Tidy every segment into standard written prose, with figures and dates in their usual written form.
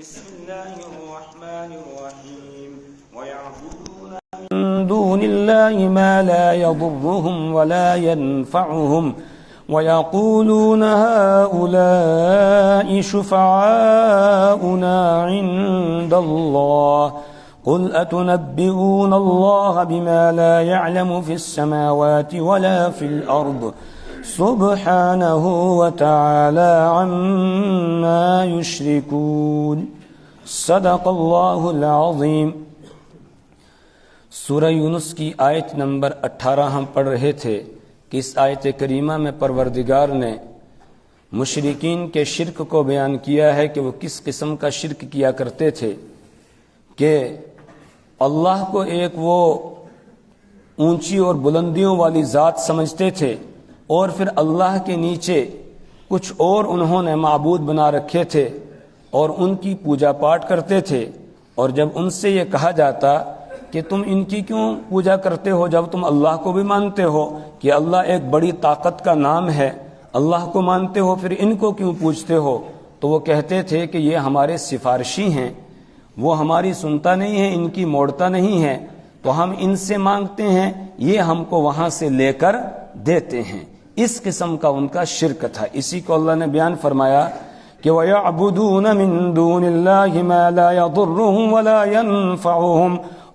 بسم الله الرحمن الرحيم ويعبدون من دون الله ما لا يضرهم ولا ينفعهم ويقولون هؤلاء شفعاؤنا عند الله قل أتنبئون الله بما لا يعلم في السماوات ولا في الأرض سبحانه وتعالى عما يشركون صدق اللہ العظیم۔ سورہ یونس کی آیت نمبر 18 ہم پڑھ رہے تھے کہ اس آیت کریمہ میں پروردگار نے مشرکین کے شرک کو بیان کیا ہے کہ وہ کس قسم کا شرک کیا کرتے تھے کہ اللہ کو ایک وہ اونچی اور بلندیوں والی ذات سمجھتے تھے اور پھر اللہ کے نیچے کچھ اور انہوں نے معبود بنا رکھے تھے اور ان کی پوجا پاٹ کرتے تھے۔ اور جب ان سے یہ کہا جاتا کہ تم ان کی کیوں پوجا کرتے ہو جب تم اللہ کو بھی مانتے ہو کہ اللہ ایک بڑی طاقت کا نام ہے، اللہ کو مانتے ہو پھر ان کو کیوں پوجتے ہو، تو وہ کہتے تھے کہ یہ ہمارے سفارشی ہیں، وہ ہماری سنتا نہیں ہے، ان کی موڑتا نہیں ہے، تو ہم ان سے مانگتے ہیں، یہ ہم کو وہاں سے لے کر دیتے ہیں۔ اس قسم کا ان کا شرک تھا۔ اسی کو اللہ نے بیان فرمایا کہ وَيَعْبُدُونَ مِن دُونِ اللَّهِ مَا لَا يَضُرُّهُمْ وَلَا يَنفَعُهُمْ،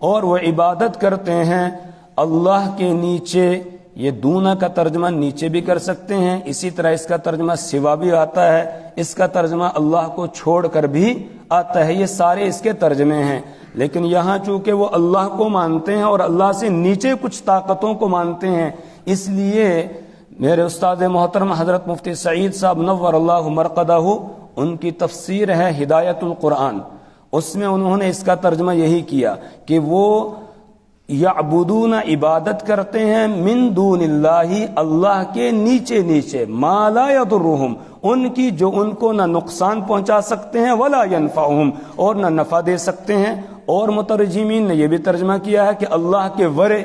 اور وہ عبادت کرتے ہیں اللہ کے نیچے۔ یہ دونا کا ترجمہ نیچے بھی کر سکتے ہیں، اسی طرح اس کا ترجمہ سوا بھی آتا ہے، اس کا ترجمہ اللہ کو چھوڑ کر بھی آتا ہے، یہ سارے اس کے ترجمے ہیں۔ لیکن یہاں چونکہ وہ اللہ کو مانتے ہیں اور اللہ سے نیچے کچھ طاقتوں کو مانتے ہیں، اس لیے میرے استاد محترم حضرت مفتی سعید صاحب نور اللہ مرقدہ، ان کی تفسیر ہے ہدایت القرآن، اس میں انہوں نے اس کا ترجمہ یہی کیا کہ وہ یعبدون عبادت کرتے ہیں من دون اللہ، اللہ کے نیچے نیچے، ما لا یضرہم، ان کی جو ان کو نہ نقصان پہنچا سکتے ہیں ولا ینفعہم، اور نہ نفع دے سکتے ہیں۔ اور مترجمین نے یہ بھی ترجمہ کیا ہے کہ اللہ کے ورے،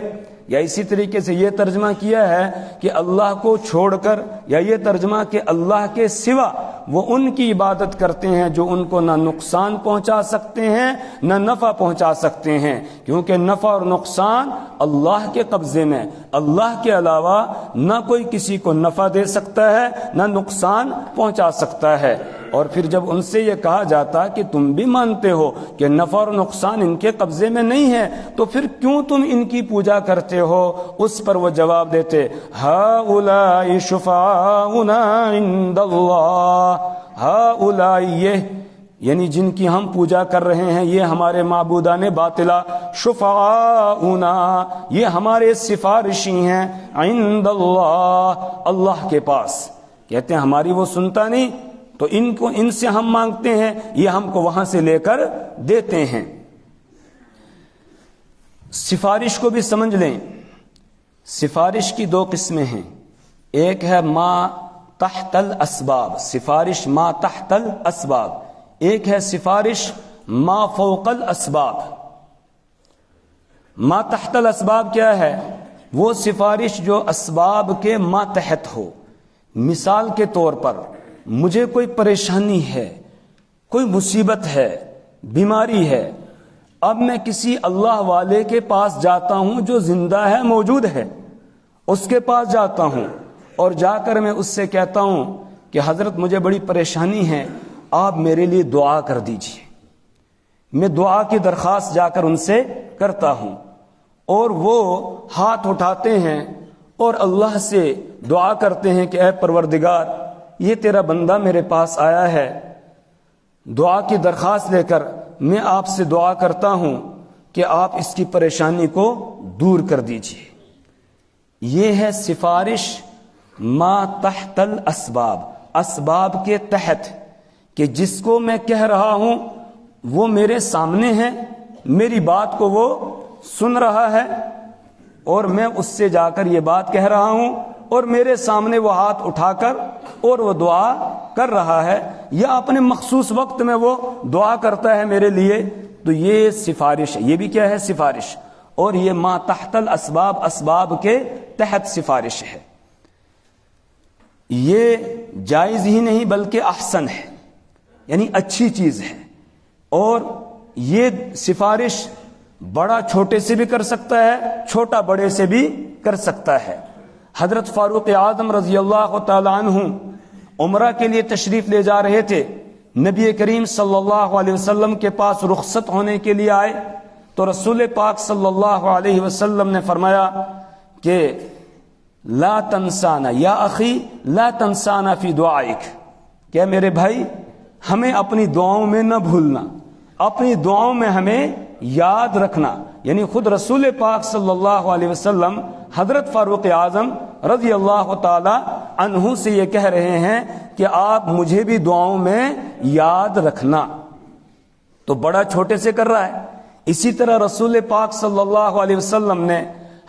یا اسی طریقے سے یہ ترجمہ کیا ہے کہ اللہ کو چھوڑ کر، یا یہ ترجمہ کہ اللہ کے سوا وہ ان کی عبادت کرتے ہیں جو ان کو نہ نقصان پہنچا سکتے ہیں نہ نفع پہنچا سکتے ہیں، کیونکہ نفع اور نقصان اللہ کے قبضے میں، اللہ کے علاوہ نہ کوئی کسی کو نفع دے سکتا ہے نہ نقصان پہنچا سکتا ہے۔ اور پھر جب ان سے یہ کہا جاتا کہ تم بھی مانتے ہو کہ نفع اور نقصان ان کے قبضے میں نہیں ہے، تو پھر کیوں تم ان کی پوجا کرتے ہو؟ اس پر وہ جواب دیتے ہؤلاء شفعاؤنا عند اللہ، ہؤلاء یہ یعنی جن کی ہم پوجا کر رہے ہیں یہ ہمارے معبودان باطلہ، شفعاؤنا یہ ہمارے سفارشی ہیں، عند اللہ اللہ کے پاس، کہتے ہیں ہماری وہ سنتا نہیں تو ان سے ہم مانگتے ہیں، یہ ہم کو وہاں سے لے کر دیتے ہیں۔ سفارش کو بھی سمجھ لیں، سفارش کی دو قسمیں ہیں، ایک ہے ما تحت الاسباب، سفارش ما تحت الاسباب، ایک ہے سفارش ما فوق الاسباب۔ ما تحت الاسباب کیا ہے؟ وہ سفارش جو اسباب کے ماتحت ہو۔ مثال کے طور پر مجھے کوئی پریشانی ہے، کوئی مصیبت ہے، بیماری ہے، اب میں کسی اللہ والے کے پاس جاتا ہوں جو زندہ ہے، موجود ہے، اس کے پاس جاتا ہوں اور جا کر میں اس سے کہتا ہوں کہ حضرت مجھے بڑی پریشانی ہے، آپ میرے لیے دعا کر دیجئے۔ میں دعا کی درخواست جا کر ان سے کرتا ہوں اور وہ ہاتھ اٹھاتے ہیں اور اللہ سے دعا کرتے ہیں کہ اے پروردگار، یہ تیرا بندہ میرے پاس آیا ہے، دعا کی درخواست لے کر میں آپ سے دعا کرتا ہوں کہ آپ اس کی پریشانی کو دور کر دیجئے۔ یہ ہے سفارش ما تحت الاسباب، اسباب کے تحت، کہ جس کو میں کہہ رہا ہوں وہ میرے سامنے ہے، میری بات کو وہ سن رہا ہے اور میں اس سے جا کر یہ بات کہہ رہا ہوں اور میرے سامنے وہ ہاتھ اٹھا کر اور وہ دعا کر رہا ہے، یا اپنے مخصوص وقت میں وہ دعا کرتا ہے میرے لیے، تو یہ سفارش ہے۔ یہ بھی کیا ہے؟ سفارش۔ اور یہ ما تحت الاسباب، اسباب کے تحت سفارش ہے۔ یہ جائز ہی نہیں بلکہ احسن ہے، یعنی اچھی چیز ہے اور یہ سفارش بڑا چھوٹے سے بھی کر سکتا ہے، چھوٹا بڑے سے بھی کر سکتا ہے۔ حضرت فاروق اعظم رضی اللہ تعالی عنہ عمرہ کے لیے تشریف لے جا رہے تھے، نبی کریم صلی اللہ علیہ وسلم کے پاس رخصت ہونے کے لیے آئے تو رسول پاک صلی اللہ علیہ وسلم نے فرمایا کہ لا تنسانا یا اخی لا تنسانا فی دعائک، کہ میرے بھائی ہمیں اپنی دعاؤں میں نہ بھولنا، اپنی دعاؤں میں ہمیں یاد رکھنا۔ یعنی خود رسول پاک صلی اللہ علیہ وسلم حضرت فاروق اعظم رضی اللہ تعالی عنہ سے یہ کہہ رہے ہیں کہ آپ مجھے بھی دعاؤں میں یاد رکھنا۔ تو بڑا چھوٹے سے کر رہا ہے۔ اسی طرح رسول پاک صلی اللہ علیہ وسلم نے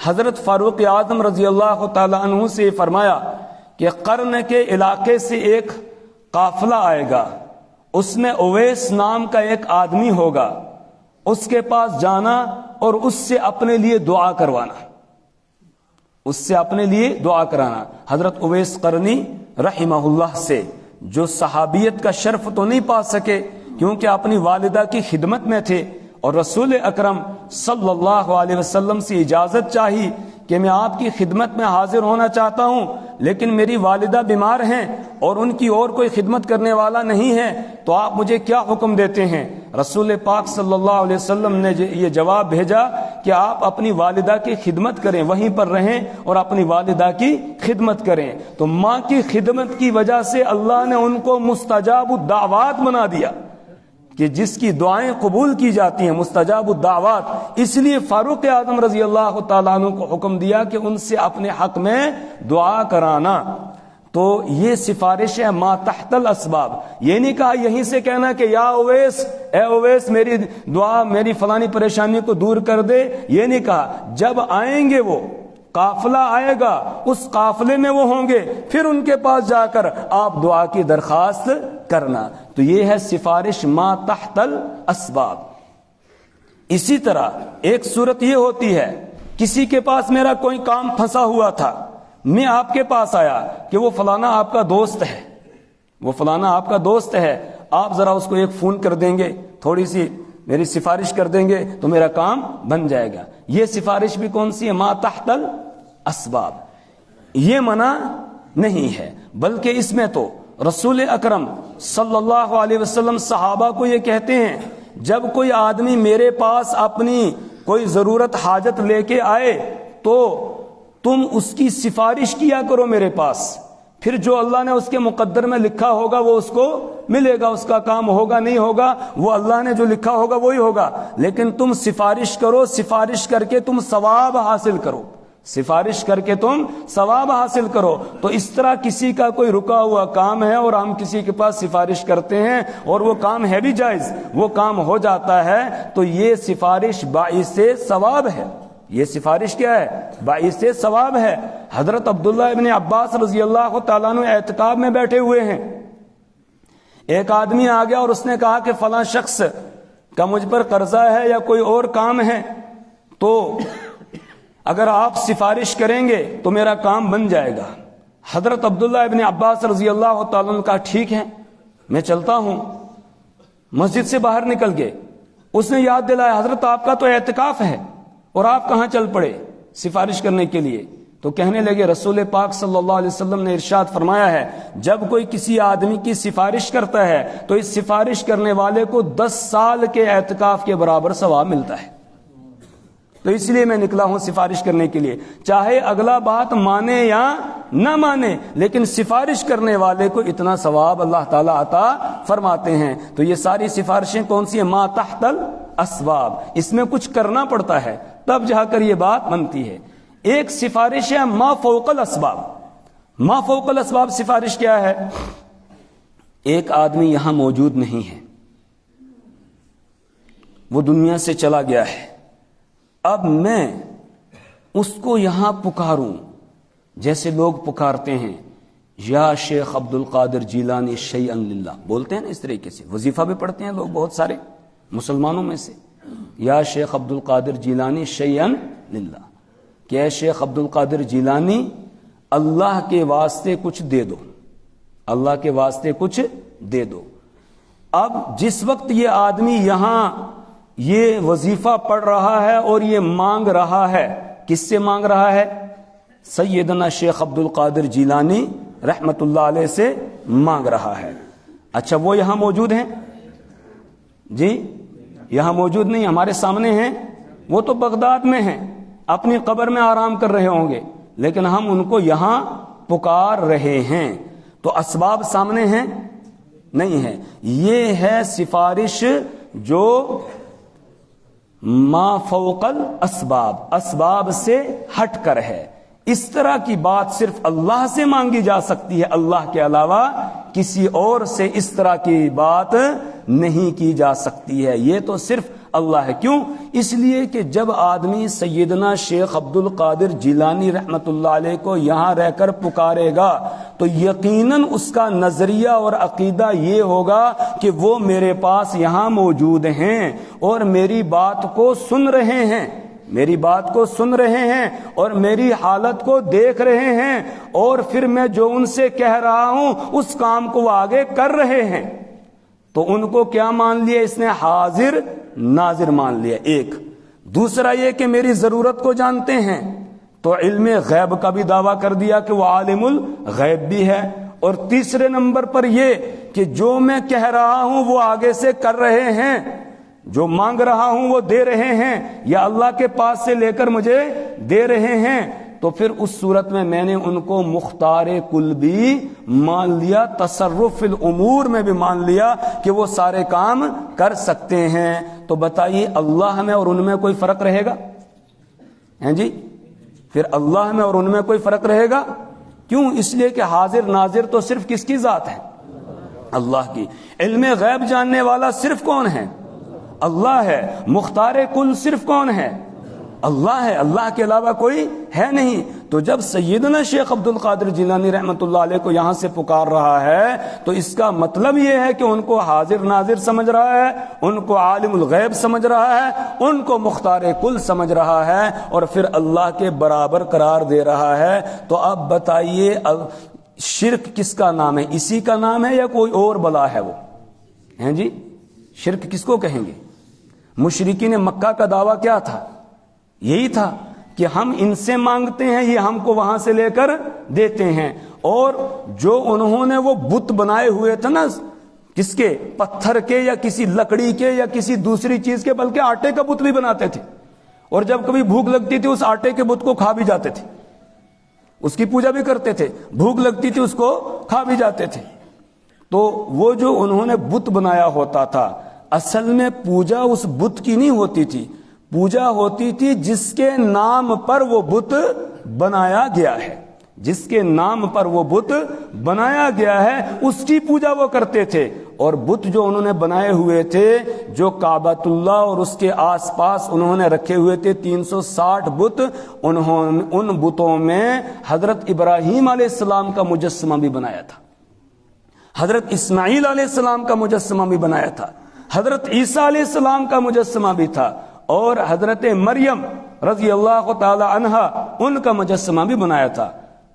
حضرت فاروق اعظم رضی اللہ تعالی عنہ سے فرمایا کہ قرن کے علاقے سے ایک قافلہ آئے گا، اس میں اویس نام کا ایک آدمی ہوگا، اس کے پاس جانا اور اس سے اپنے لیے دعا کروانا، اس سے اپنے لیے دعا کرانا۔ حضرت اویس قرنی رحمہ اللہ سے، جو صحابیت کا شرف تو نہیں پا سکے کیونکہ اپنی والدہ کی خدمت میں تھے، اور رسول اکرم صلی اللہ علیہ وسلم سے اجازت چاہی کہ میں آپ کی خدمت میں حاضر ہونا چاہتا ہوں، لیکن میری والدہ بیمار ہیں اور ان کی اور کوئی خدمت کرنے والا نہیں ہے، تو آپ مجھے کیا حکم دیتے ہیں؟ رسول پاک صلی اللہ علیہ وسلم نے یہ جواب بھیجا کہ آپ اپنی والدہ کی خدمت کریں، وہیں پر رہیں اور اپنی والدہ کی خدمت کریں۔ تو ماں کی خدمت کی وجہ سے اللہ نے ان کو مستجاب الدعوات بنا دیا، کہ جس کی دعائیں قبول کی جاتی ہیں، مستجاب الدعوات۔ اس لیے فاروق اعظم رضی اللہ تعالیٰ عنہ کو حکم دیا کہ ان سے اپنے حق میں دعا کرانا۔ تو یہ سفارش ہے ما تحت الاسباب۔ یہ نہیں کہا یہیں سے کہنا کہ یا اویس، اے اویس میری دعا، میری فلانی پریشانی کو دور کر دے، یہ نہیں کہا۔ جب آئیں گے وہ قافلہ آئے گا، اس قافلے میں وہ ہوں گے، پھر ان کے پاس جا کر آپ دعا کی درخواست کرنا۔ تو یہ ہے سفارش ما تحت الاسباب۔ اسی طرح ایک صورت یہ ہوتی ہے، کسی کے پاس میرا کوئی کام پھنسا ہوا تھا، میں آپ کے پاس آیا کہ وہ فلانا آپ کا دوست ہے، وہ فلانا آپ کا دوست ہے، آپ ذرا اس کو ایک فون کر دیں گے، تھوڑی سی میری سفارش کر دیں گے تو میرا کام بن جائے گا۔ یہ سفارش بھی کون سی ہے؟ ما تحت الاسباب۔ یہ منع نہیں ہے، بلکہ اس میں تو رسول اکرم صلی اللہ علیہ وسلم صحابہ کو یہ کہتے ہیں، جب کوئی آدمی میرے پاس اپنی کوئی ضرورت حاجت لے کے آئے تو تم اس کی سفارش کیا کرو میرے پاس، پھر جو اللہ نے اس کے مقدر میں لکھا ہوگا وہ اس کو ملے گا، اس کا کام ہوگا نہیں ہوگا وہ اللہ نے جو لکھا ہوگا وہی ہوگا، لیکن تم سفارش کرو، سفارش کر کے تم ثواب حاصل کرو، سفارش کر کے تم ثواب حاصل کرو۔ تو اس طرح کسی کا کوئی رکا ہوا کام ہے اور ہم کسی کے پاس سفارش کرتے ہیں اور وہ کام ہے بھی جائز، وہ کام ہو جاتا ہے، تو یہ سفارش باعث ثواب ہے۔ یہ سفارش کیا ہے؟ باعث ثواب ہے۔ حضرت عبداللہ ابن عباس رضی اللہ تعالیٰ عنہ اعتکاف میں بیٹھے ہوئے ہیں، ایک آدمی آ گیا اور اس نے کہا کہ فلاں شخص کا مجھ پر قرضہ ہے یا کوئی اور کام ہے، تو اگر آپ سفارش کریں گے تو میرا کام بن جائے گا۔ حضرت عبداللہ ابن عباس رضی اللہ تعالیٰ عنہ نے کہا ٹھیک ہے میں چلتا ہوں۔ مسجد سے باہر نکل گئے، اس نے یاد دلایا حضرت آپ کا تو اعتکاف ہے اور آپ کہاں چل پڑے سفارش کرنے کے لیے؟ تو کہنے لگے رسول پاک صلی اللہ علیہ وسلم نے ارشاد فرمایا ہے، جب کوئی کسی آدمی کی سفارش کرتا ہے تو اس سفارش کرنے والے کو 10 سال کے اعتکاف کے برابر ثواب ملتا ہے۔ تو اس لیے میں نکلا ہوں سفارش کرنے کے لیے، چاہے اگلا بات مانے یا نہ مانے، لیکن سفارش کرنے والے کو اتنا ثواب اللہ تعالیٰ عطا فرماتے ہیں۔ تو یہ ساری سفارشیں کون سی ہیں؟ ما تحت الاسباب۔ اس میں کچھ کرنا پڑتا ہے تب جا کر یہ بات بنتی ہے۔ ایک سفارش ہے ما فوق الاسباب۔ ما فوق الاسباب سفارش کیا ہے؟ ایک آدمی یہاں موجود نہیں ہے، وہ دنیا سے چلا گیا ہے، اب میں اس کو یہاں پکاروں، جیسے لوگ پکارتے ہیں یا شیخ عبد القادر جیلانی شیئا للہ، بولتے ہیں نا اس طریقے سے، وظیفہ بھی پڑھتے ہیں لوگ بہت سارے مسلمانوں میں سے، یا شیخ عبد القادر جیلانی شیئا للہ، کہ اے شیخ عبد القادر جیلانی اللہ کے واسطے کچھ دے دو، اللہ کے واسطے کچھ دے دو۔ اب جس وقت یہ آدمی یہاں یہ وظیفہ پڑھ رہا ہے اور یہ مانگ رہا ہے، کس سے مانگ رہا ہے؟ سیدنا شیخ عبد القادر جیلانی رحمت اللہ علیہ سے مانگ رہا ہے۔ اچھا وہ یہاں موجود ہیں؟ جی یہاں موجود نہیں، ہمارے سامنے ہیں، وہ تو بغداد میں ہیں، اپنی قبر میں آرام کر رہے ہوں گے، لیکن ہم ان کو یہاں پکار رہے ہیں۔ تو اسباب سامنے ہیں؟ نہیں ہے۔ یہ ہے سفارش جو ما فوق الاسباب، اسباب سے ہٹ کر ہے۔ اس طرح کی بات صرف اللہ سے مانگی جا سکتی ہے، اللہ کے علاوہ کسی اور سے اس طرح کی بات نہیں کی جا سکتی ہے، یہ تو صرف اللہ ہے۔ کیوں؟ اس لیے کہ جب آدمی سیدنا شیخ عبد القادر جیلانی رحمت اللہ علیہ کو یہاں رہ کر پکارے گا تو یقیناً اس کا نظریہ اور عقیدہ یہ ہوگا کہ وہ میرے پاس یہاں موجود ہیں اور میری بات کو سن رہے ہیں، میری بات کو سن رہے ہیں اور میری حالت کو دیکھ رہے ہیں، اور پھر میں جو ان سے کہہ رہا ہوں اس کام کو وہ آگے کر رہے ہیں۔ تو ان کو کیا مان لیا اس نے؟ حاضر ناظر مان لیا۔ ایک دوسرا یہ کہ میری ضرورت کو جانتے ہیں، تو علم غیب کا بھی دعویٰ کر دیا کہ وہ عالم الغیب بھی ہے۔ اور تیسرے نمبر پر یہ کہ جو میں کہہ رہا ہوں وہ آگے سے کر رہے ہیں، جو مانگ رہا ہوں وہ دے رہے ہیں، یا اللہ کے پاس سے لے کر مجھے دے رہے ہیں۔ تو پھر اس صورت میں میں نے ان کو مختار کل بھی مان لیا، تصرف الامور میں بھی مان لیا کہ وہ سارے کام کر سکتے ہیں۔ تو بتائیے اللہ میں اور ان میں کوئی فرق رہے گا؟ ہیں جی؟ پھر اللہ میں اور ان میں کوئی فرق رہے گا؟ کیوں؟ اس لیے کہ حاضر ناظر تو صرف کس کی ذات ہے؟ اللہ کی۔ علم غیب جاننے والا صرف کون ہے؟ اللہ ہے۔ مختار کل صرف کون ہے؟ اللہ ہے، اللہ کے علاوہ کوئی ہے نہیں۔ تو جب سیدنا شیخ عبد القادر جیلانی رحمت اللہ علیہ کو یہاں سے پکار رہا ہے تو اس کا مطلب یہ ہے کہ ان کو حاضر ناظر سمجھ رہا ہے، ان کو عالم الغیب سمجھ رہا ہے، ان کو مختار کل سمجھ رہا ہے، اور پھر اللہ کے برابر قرار دے رہا ہے۔ تو اب بتائیے شرک کس کا نام ہے؟ اسی کا نام ہے یا کوئی اور بلا ہے وہ؟ ہیں جی؟ شرک کس کو کہیں گے؟ مشرکین مکہ کا دعویٰ کیا تھا؟ یہی تھا کہ ہم ان سے مانگتے ہیں، یہ ہم کو وہاں سے لے کر دیتے ہیں۔ اور جو انہوں نے وہ بت بنائے ہوئے تھے نا، کس کے؟ پتھر کے یا کسی لکڑی کے یا کسی دوسری چیز کے، بلکہ آٹے کا بت بھی بناتے تھے، اور جب کبھی بھوک لگتی تھی اس آٹے کے بت کو کھا بھی جاتے تھے، اس کی پوجا بھی کرتے تھے، بھوک لگتی تھی اس کو کھا بھی جاتے تھے۔ تو وہ جو انہوں نے بت بنایا ہوتا تھا، اصل میں پوجا اس بت کی نہیں ہوتی تھی، پوجا ہوتی تھی جس کے نام پر وہ بت بنایا گیا ہے، جس کے نام پر وہ بت بنایا گیا ہے اس کی پوجا وہ کرتے تھے۔ اور بت جو انہوں نے بنائے ہوئے تھے، جو کعبۃ اللہ اور اس کے آس پاس انہوں نے رکھے ہوئے تھے 360 بت، ان بتوں میں حضرت ابراہیم علیہ السلام کا مجسمہ بھی بنایا تھا، حضرت اسماعیل علیہ السلام کا مجسمہ بھی بنایا تھا، حضرت عیسیٰ علیہ السلام کا مجسمہ بھی تھا، اور حضرت مریم رضی اللہ تعالی عنہا ان کا مجسمہ بھی بنایا تھا۔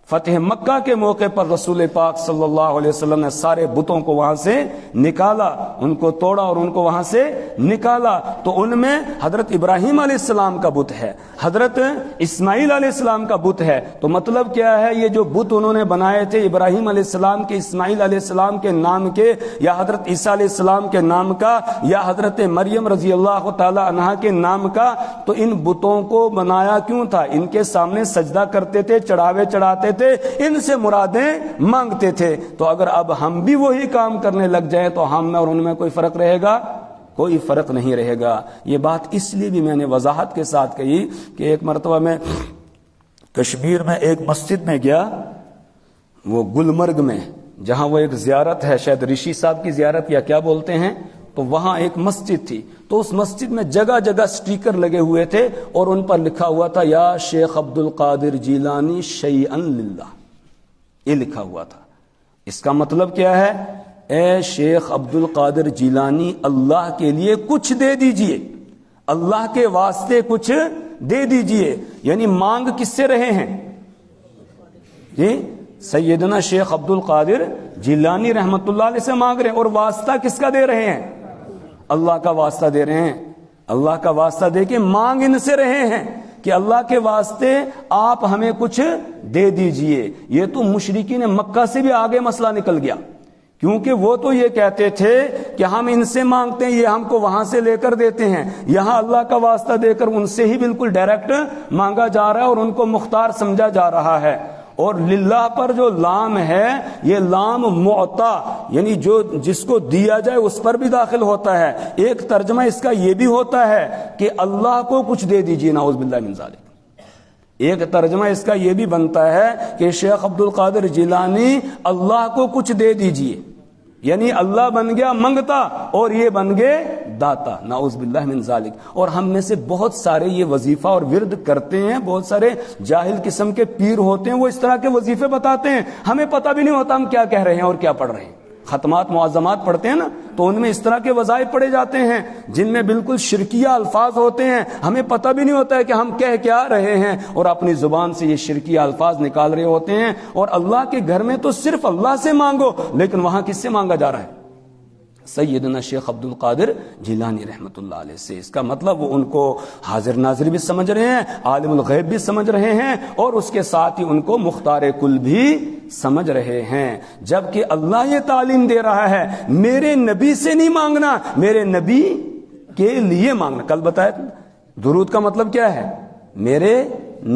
فتح مکہ کے موقع پر رسول پاک صلی اللہ علیہ وسلم نے سارے بتوں کو وہاں سے نکالا، ان کو توڑا اور ان کو وہاں سے نکالا۔ تو ان میں حضرت ابراہیم علیہ السلام کا بت ہے، حضرت اسماعیل علیہ السلام کا بت ہے۔ تو مطلب کیا ہے؟ یہ جو بت انہوں نے بنائے تھے ابراہیم علیہ السلام کے، اسماعیل علیہ السلام کے نام کے، یا حضرت عیسیٰ علیہ السلام کے نام کا، یا حضرت مریم رضی اللہ تعالی عنہا کے نام کا، تو ان بتوں کو بنایا کیوں تھا؟ ان کے سامنے سجدہ کرتے تھے، چڑھاوے چڑھاتے تھے، ان سے مرادیں مانگتے تھے۔ تو اگر اب ہم بھی وہی کام کرنے لگ جائیں تو ہم میں اور ان میں کوئی فرق رہے گا؟ کوئی فرق نہیں رہے گا۔ یہ بات اس لیے بھی میں نے وضاحت کے ساتھ کہی کہ ایک مرتبہ میں کشمیر میں ایک مسجد میں گیا، وہ گلمرگ میں، جہاں وہ ایک زیارت ہے، شاید رشی صاحب کی زیارت یا کیا بولتے ہیں، تو وہاں ایک مسجد تھی، تو اس مسجد میں جگہ جگہ سٹیکر لگے ہوئے تھے اور ان پر لکھا ہوا تھا یا شیخ عبد القادر جیلانی شیئا للہ، یہ لکھا ہوا تھا۔ اس کا مطلب کیا ہے؟ اے شیخ عبد القادر جیلانی اللہ کے لیے کچھ دے دیجئے، اللہ کے واسطے کچھ دے دیجئے۔ یعنی مانگ کس سے رہے ہیں؟ جی سیدنا شیخ عبد القادر جیلانی رحمت اللہ علیہ سے مانگ رہے ہیں، اور واسطہ کس کا دے رہے ہیں؟ اللہ کا واسطہ دے رہے ہیں۔ اللہ کا واسطہ دے کے مانگ ان سے رہے ہیں کہ اللہ کے واسطے آپ ہمیں کچھ دے دیجئے۔ یہ تو مشرکین مکہ سے بھی آگے مسئلہ نکل گیا، کیونکہ وہ تو یہ کہتے تھے کہ ہم ان سے مانگتے ہیں، یہ ہم کو وہاں سے لے کر دیتے ہیں۔ یہاں اللہ کا واسطہ دے کر ان سے ہی بالکل ڈائریکٹ مانگا جا رہا ہے اور ان کو مختار سمجھا جا رہا ہے۔ اور للہ پر جو لام ہے یہ لام معطا، یعنی جو جس کو دیا جائے اس پر بھی داخل ہوتا ہے۔ ایک ترجمہ اس کا یہ بھی ہوتا ہے کہ اللہ کو کچھ دے دیجیے، نعوذ باللہ من ذالک۔ ایک ترجمہ اس کا یہ بھی بنتا ہے کہ شیخ عبد القادر جیلانی اللہ کو کچھ دے دیجیے، یعنی اللہ بن گیا منگتا اور یہ بن گئے داتا، نعوذ باللہ من ذالک۔ اور ہم میں سے بہت سارے یہ وظیفہ اور ورد کرتے ہیں، بہت سارے جاہل قسم کے پیر ہوتے ہیں، وہ اس طرح کے وظیفے بتاتے ہیں، ہمیں پتہ بھی نہیں ہوتا ہم کیا کہہ رہے ہیں اور کیا پڑھ رہے ہیں۔ ختمات معظمات پڑھتے ہیں نا، تو ان میں اس طرح کے وظائف پڑھے جاتے ہیں جن میں بالکل شرکیہ الفاظ ہوتے ہیں، ہمیں پتہ بھی نہیں ہوتا ہے کہ ہم کہہ کیا رہے ہیں، اور اپنی زبان سے یہ شرکیہ الفاظ نکال رہے ہوتے ہیں۔ اور اللہ کے گھر میں تو صرف اللہ سے مانگو، لیکن وہاں کس سے مانگا جا رہا ہے؟ سیدنا شیخ عبد القادر جیلانی رحمت اللہ علیہ سے۔ اس کا مطلب وہ ان کو حاضر ناظر بھی سمجھ رہے ہیں، عالم الغیب بھی سمجھ رہے ہیں، اور اس کے ساتھ ہی ان کو مختار کل بھی سمجھ رہے ہیں۔ جبکہ اللہ یہ تعلیم دے رہا ہے میرے نبی سے نہیں مانگنا، میرے نبی کے لیے مانگنا۔ کل بتایا تھا درود کا مطلب کیا ہے؟ میرے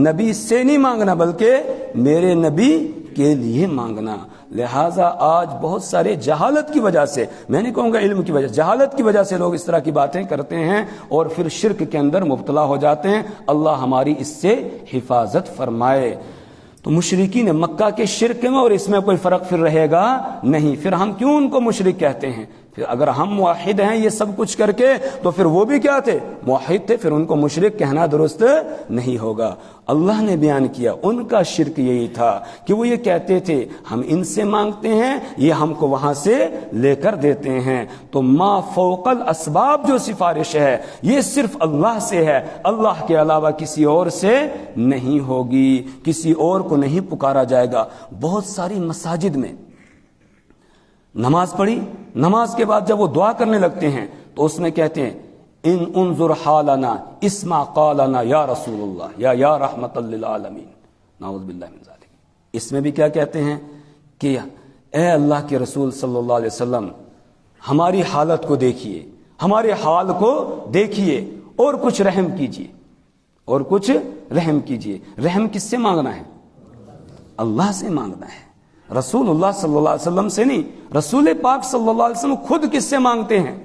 نبی سے نہیں مانگنا بلکہ میرے نبی کے لیے مانگنا۔ لہٰذا آج بہت سارے جہالت کی وجہ سے، میں نہیں کہوں گا علم کی وجہ، جہالت کی وجہ سے لوگ اس طرح کی باتیں کرتے ہیں اور پھر شرک کے اندر مبتلا ہو جاتے ہیں۔ اللہ ہماری اس سے حفاظت فرمائے۔ تو مشرکین مکہ کے شرک میں اور اس میں کوئی فرق پھر رہے گا نہیں۔ پھر ہم کیوں ان کو مشرک کہتے ہیں؟ پھر اگر ہم موحد ہیں یہ سب کچھ کر کے، تو پھر وہ بھی کیا تھے؟ موحد تھے، پھر ان کو مشرک کہنا درست نہیں ہوگا۔ اللہ نے بیان کیا ان کا شرک یہی تھا کہ وہ یہ کہتے تھے ہم ان سے مانگتے ہیں، یہ ہم کو وہاں سے لے کر دیتے ہیں۔ تو ما فوق الاسباب جو سفارش ہے یہ صرف اللہ سے ہے، اللہ کے علاوہ کسی اور سے نہیں ہوگی، کسی اور کو نہیں پکارا جائے گا۔ بہت ساری مساجد میں نماز پڑھی، نماز کے بعد جب وہ دعا کرنے لگتے ہیں تو اس میں کہتے ہیں ان انظر حالنا اسمع قالنا یا رسول اللہ یا رحمت للعالمین، نعوذ باللہ من ذالک۔ اس میں بھی کیا کہتے ہیں کہ اے اللہ کے رسول صلی اللہ علیہ وسلم ہماری حالت کو دیکھیے، ہمارے حال کو دیکھیے اور کچھ رحم کیجیے، اور کچھ رحم کیجیے۔ رحم کس سے مانگنا ہے؟ اللہ سے مانگنا ہے، رسول اللہ صلی اللہ علیہ وسلم سے نہیں۔ رسول پاک صلی اللہ علیہ وسلم خود کس سے مانگتے ہیں؟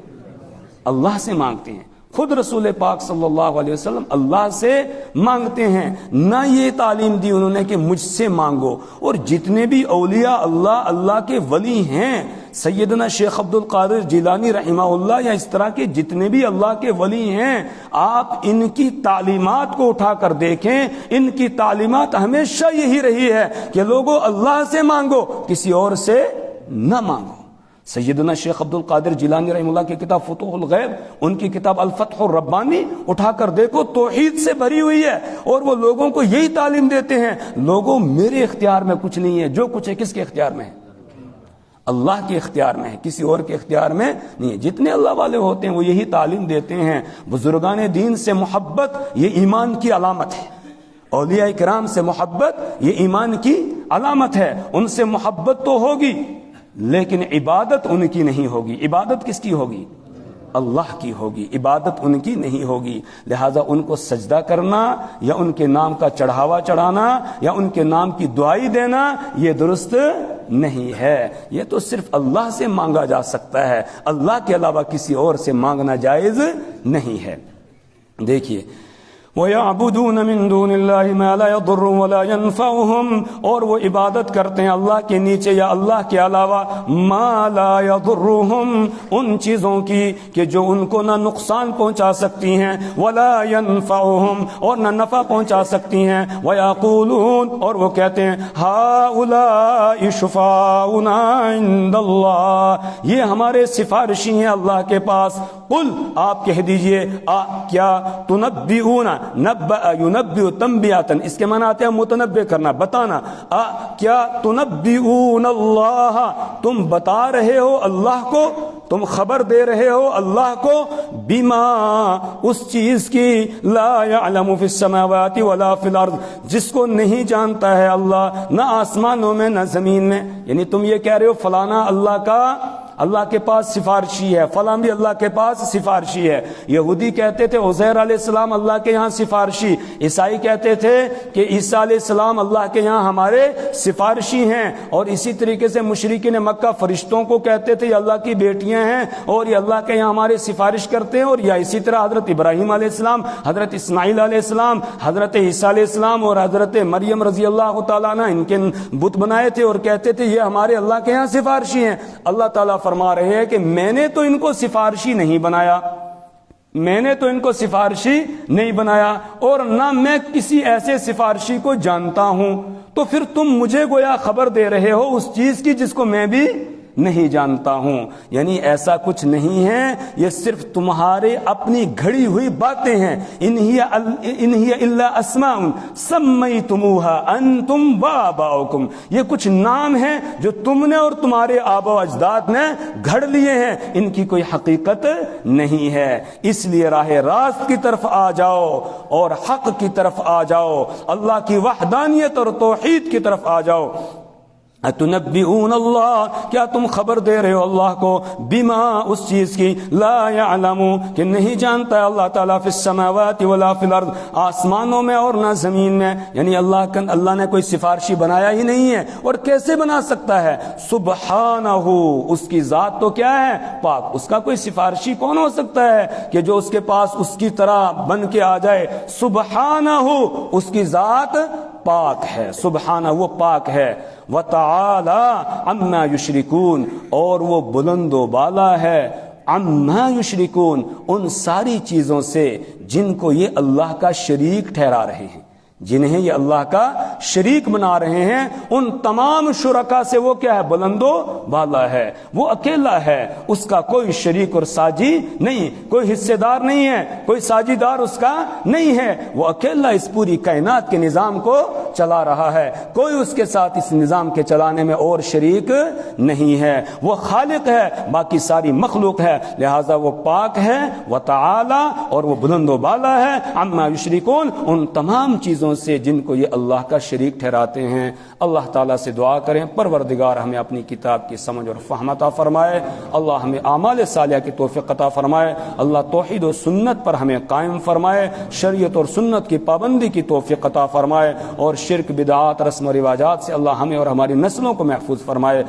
اللہ سے مانگتے ہیں۔ خود رسول پاک صلی اللہ علیہ وسلم اللہ سے مانگتے ہیں، نہ یہ تعلیم دی انہوں نے کہ مجھ سے مانگو۔ اور جتنے بھی اولیاء اللہ کے ولی ہیں، سیدنا شیخ عبد القادر جیلانی رحمہ اللہ یا اس طرح کے جتنے بھی اللہ کے ولی ہیں، آپ ان کی تعلیمات کو اٹھا کر دیکھیں، ان کی تعلیمات ہمیشہ یہی رہی ہے کہ لوگوں اللہ سے مانگو، کسی اور سے نہ مانگو۔ سیدنا شیخ عبد القادر جیلانی رحمہ اللہ کی کتاب فتوح الغیب، ان کی کتاب الفتح الربانی اٹھا کر دیکھو، توحید سے بھری ہوئی ہے، اور وہ لوگوں کو یہی تعلیم دیتے ہیں لوگوں میرے اختیار میں کچھ نہیں ہے، جو کچھ ہے کس کے اختیار میں ہے؟ اللہ کے اختیار میں ہے، کسی اور کے اختیار میں نہیں ہے۔ جتنے اللہ والے ہوتے ہیں وہ یہی تعلیم دیتے ہیں۔ بزرگان دین سے محبت یہ ایمان کی علامت ہے، اولیاء کرام سے محبت یہ ایمان کی علامت ہے۔ ان سے محبت تو ہوگی لیکن عبادت ان کی نہیں ہوگی۔ عبادت کس کی ہوگی؟ اللہ کی ہوگی، عبادت ان کی نہیں ہوگی۔ لہذا ان کو سجدہ کرنا یا ان کے نام کا چڑھاوا چڑھانا یا ان کے نام کی دعائی دینا یہ درست نہیں ہے۔ یہ تو صرف اللہ سے مانگا جا سکتا ہے، اللہ کے علاوہ کسی اور سے مانگنا جائز نہیں ہے۔ دیکھیے وَيَعْبُدُونَ مِن دُونِ اللَّهِ مَا لَا يَضُرُّهُمْ وَلَا يَنفَعُهُمْ، اور وہ عبادت کرتے ہیں اللہ کے نیچے یا اللہ کے علاوہ مَا لَا يَضُرُّهُمْ، ان چیزوں کی کہ جو ان کو نہ نقصان پہنچا سکتی ہیں، وَلَا يَنفَعُهُمْ، اور نہ نفع پہنچا سکتی ہیں، وَيَقُولُونَ، اور وہ کہتے ہیں هَؤُلَاءِ شُفَعَاؤُنَا عِندَ اللَّهِ، یہ ہمارے سفارشی ہیں اللہ کے پاس۔ قل، آپ کہہ دیجئے کیا تنبئون، نبأ ينبئ تنبیاتن، اس کے معنی آتے ہیں متنبع کرنا، بتانا. کیا تنبئون اللہ، تم بتا رہے ہو اللہ کو، تم خبر دے رہے ہو اللہ کو، بما، اس چیز کی، لا يعلم فی السماوات ولا فی الارض، جس کو نہیں جانتا ہے اللہ، نہ آسمانوں میں نہ زمین میں. یعنی تم یہ کہہ رہے ہو فلانا اللہ کے پاس سفارشی ہے، فلاں بھی اللہ کے پاس سفارشی ہے. یہودی کہتے تھے عزیر علیہ السلام اللہ کے یہاں سفارشی، عیسائی کہتے تھے کہ عیسیٰ علیہ السلام اللہ کے یہاں ہمارے سفارشی ہیں. اور اسی طریقے سے مشرکین مکہ فرشتوں کو کہتے تھے یہ اللہ کی بیٹیاں ہیں اور یہ اللہ کے یہاں ہمارے سفارش کرتے ہیں. اور یا اسی طرح حضرت ابراہیم علیہ السلام، حضرت اسماعیل علیہ السلام، حضرت عیسیٰ علیہ السلام اور حضرت مریم رضی اللہ تعالیٰ عنہ ان کے بت بنائے تھے اور کہتے تھے یہ ہمارے اللہ کے یہاں سفارشی ہیں. اللہ تعالیٰ فرما رہے ہیں کہ میں نے تو ان کو سفارشی نہیں بنایا، میں نے تو ان کو سفارشی نہیں بنایا، اور نہ میں کسی ایسے سفارشی کو جانتا ہوں. تو پھر تم مجھے گویا خبر دے رہے ہو اس چیز کی جس کو میں بھی نہیں جانتا ہوں. یعنی ایسا کچھ نہیں ہے، یہ صرف تمہارے اپنی گھڑی ہوئی باتیں ہیں. ان ہی الا اسماء سمیتموها انتم وآباؤکم، یہ کچھ نام ہیں جو تم نے اور تمہارے آبا و اجداد نے گھڑ لیے ہیں، ان کی کوئی حقیقت نہیں ہے. اس لیے راہ راست کی طرف آ جاؤ اور حق کی طرف آ جاؤ، اللہ کی وحدانیت اور توحید کی طرف آ جاؤ. اتنبئون اللہ، کیا تم خبر دے رہے ہو اللہ کو، بما، اس چیز کی، لا يعلم، کہ نہیں جانتا ہے اللہ تعالیٰ، فی السماوات ولا فی الارض، آسمانوں میں اور نہ زمین میں. یعنی اللہ نے کوئی سفارشی بنایا ہی نہیں ہے، اور کیسے بنا سکتا ہے؟ سبحانہ، اس کی ذات تو کیا ہے؟ پاک. اس کا کوئی سفارشی کون ہو سکتا ہے کہ جو اس کے پاس اس کی طرح بن کے آ جائے؟ سبحانہ، اس کی ذات پاک ہے، سبحانہ، وہ پاک ہے. وَتَعَالَى عَمَّا يُشْرِكُونَ، اور وہ بلند و بالا ہے، عَمَّا يُشْرِكُونَ، ان ساری چیزوں سے جن کو یہ اللہ کا شریک ٹھہرا رہے ہیں، جنہیں یہ اللہ کا شریک بنا رہے ہیں، ان تمام شرکا سے وہ کیا ہے؟ بلند و بالا ہے. وہ اکیلا ہے، اس کا کوئی شریک اور ساجی نہیں، کوئی حصے دار نہیں ہے، کوئی ساجی دار اس کا نہیں ہے. وہ اکیلا اس پوری کائنات کے نظام کو چلا رہا ہے، کوئی اس کے ساتھ اس نظام کے چلانے میں اور شریک نہیں ہے. وہ خالق ہے، باقی ساری مخلوق ہے، لہذا وہ پاک ہے. وتعالی، اور وہ بلند و بالا ہے، عما یشرکون، ان تمام چیزوں سے جن کو یہ اللہ کا شریک ٹھہراتے ہیں. اللہ تعالیٰ سے دعا کریں پروردگار ہمیں اپنی کتاب کی سمجھ اور فہم عطا فرمائے. اللہ ہمیں اعمال صالحہ کی توفیق عطا فرمائے. اللہ توحید و سنت پر ہمیں قائم فرمائے، شریعت اور سنت کی پابندی کی توفیق عطا فرمائے، اور شرک، بدعات، رسم و رواجات سے اللہ ہمیں اور ہماری نسلوں کو محفوظ فرمائے.